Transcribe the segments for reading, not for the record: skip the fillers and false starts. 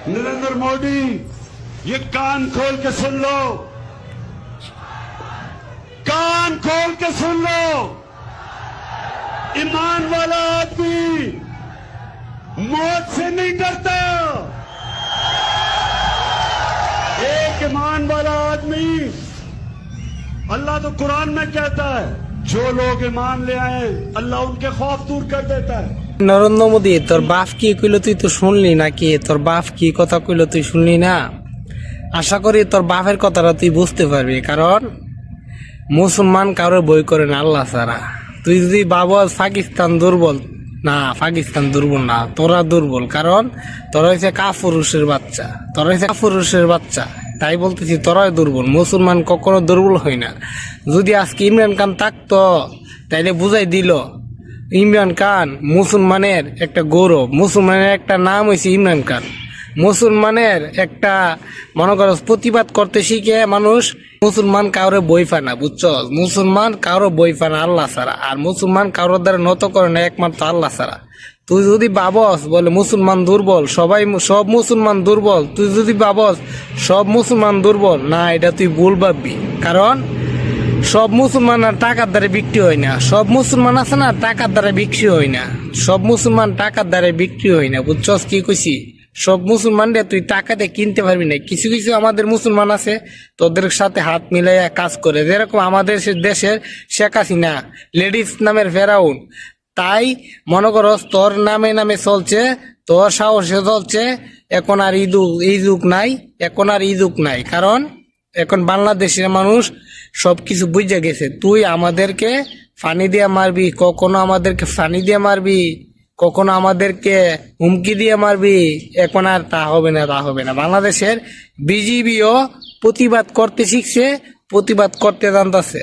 नरेंद्र मोदी, ये कान खोल के सुन लो, कान खोल के सुन लो। ईमान वाला आदमी मौत से नहीं डरता। एक ईमान वाला आदमी, अल्लाह तो कुरान में कहता है, जो लोग ईमान ले आए अल्लाह उनके खौफ दूर कर देता है। নরেন্দ্র মোদী, তোর বাপ কি কইলো তুই তো শুনলি নাকি? তোর বাপ কি কথা কইলো তুই শুনলি না? আশা করি তোর বাপের কথাটা তুই বুঝতে পারবি, কারণ মুসলমান কারো বই করে না আল্লাহ ছাড়া। তুই যদি ভাবস পাকিস্তান দুর্বল, না পাকিস্তান দুর্বল না, তোরা দুর্বল, কারণ তোরা হচ্ছে কাপুরুষের বাচ্চা, তোরা হচ্ছে কাপুরুষের বাচ্চা। তাই বলতেছি তোরাই দুর্বল, মুসলমান কখনো দুর্বল হয় না। যদি আজকে ইমরান খান থাকতো তাইলে বুঝাই দিল, ইমরান খান মুসলমানের একটা গৌরব, মুসলমানের একটা নাম হয়েছে ইমরান খান। মুসলমানের একটা মনে করো প্রতিবাদ করতে শিখে মানুষ। মুসলমান কারো বই পায় না, বুঝছো? মুসলমান কারো বই পায় না আল্লাহ ছাড়া, আর মুসলমান কারোর দ্বারা নত করে না একমাত্র আল্লাহ ছাড়া। তুই যদি ভাবস বলে মুসলমান দুর্বল, সব মুসলমান দুর্বল, তুই যদি ভাবস সব মুসলমান দুর্বল, না, এটা তুই ভুল ভাববি। কারণ সব মুসলমান আর টাকার দ্বারা বিক্রি হয় না। সব মুসলমান আছে না টাকার দ্বারা বিক্রি হয় না, সব মুসলমান টাকার দ্বারা বিক্রি হয় না, বুঝছস কি কইছি? সব মুসলমানরা তুই টাকাতে কিনতে পারবি না। কিছু কিছু আমাদের মুসলমান আছে তোদের সাথে হাত মিলাইয়া কাজ করে, যেরকম আমাদের দেশের শেখ হাসিনা, লেডিস নামের ফেরাউন। তাই মনে করো তোর নামে নামে চলছে, তোর সাহসে চলছে। এখন আর এই যুগ নাই, এখন আর এই যুগ নাই, কারণ এখন বাংলাদেশের মানুষ সবকিছু বুঝে গেছে। তুই আমাদেরকে ফানি দিয়ে মারবি, কখনো আমাদেরকে ফানি দিয়ে মারবি, কখনো আমাদেরকে হুমকি দিয়ে মারবি, এখন আর তা হবে না, তা হবে না। বাংলাদেশের বিজিবিও প্রতিবাদ করতে শিখছে, প্রতিবাদ করতে জানতেছে।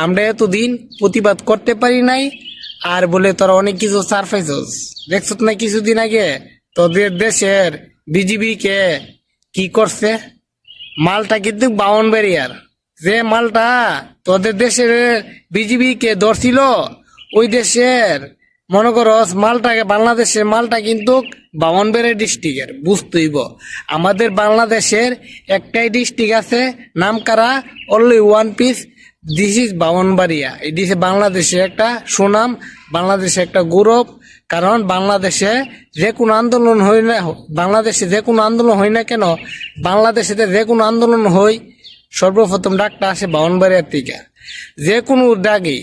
আমরা এতদিন প্রতিবাদ করতে পারি নাই, আর বলে তোরা অনেক কিছু ছাড় পাইছস। দেখছ না কিছুদিন আগে তোদের দেশের বিজিবি কে কি করছে? মালটা কিন্তু বাউন্ডারিয়ার, যে মালটা তোদের দেশের বিজিবি কে ধরছিল, ওই দেশের মনে করো মালটাকে, বাংলাদেশের মালটা কিন্তু বাউন্ডারি ডিস্ট্রিক্টের, বুঝতেইব। আমাদের বাংলাদেশের একটাই ডিস্ট্রিক্ট আছে, নামকারা, only one piece, this is বাউন্ডারিয়া। এটি বাংলাদেশের একটা সুনাম, বাংলাদেশের একটা গৌরব। কারণ বাংলাদেশে যে কোনো আন্দোলন হয় না, বাংলাদেশে যে কোনো আন্দোলন হয় না কেন, বাংলাদেশে যে কোনো আন্দোলন হয় সর্বপ্রথম ডাকটা আসে বাউন্ডারিয়ার থেকে। যে কোনো ডাকে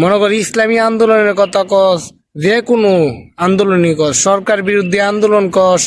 মনে কর ইসলামী আন্দোলনের কথা কস, যে কোনো আন্দোলনই কর, সরকার বিরুদ্ধে আন্দোলন কর,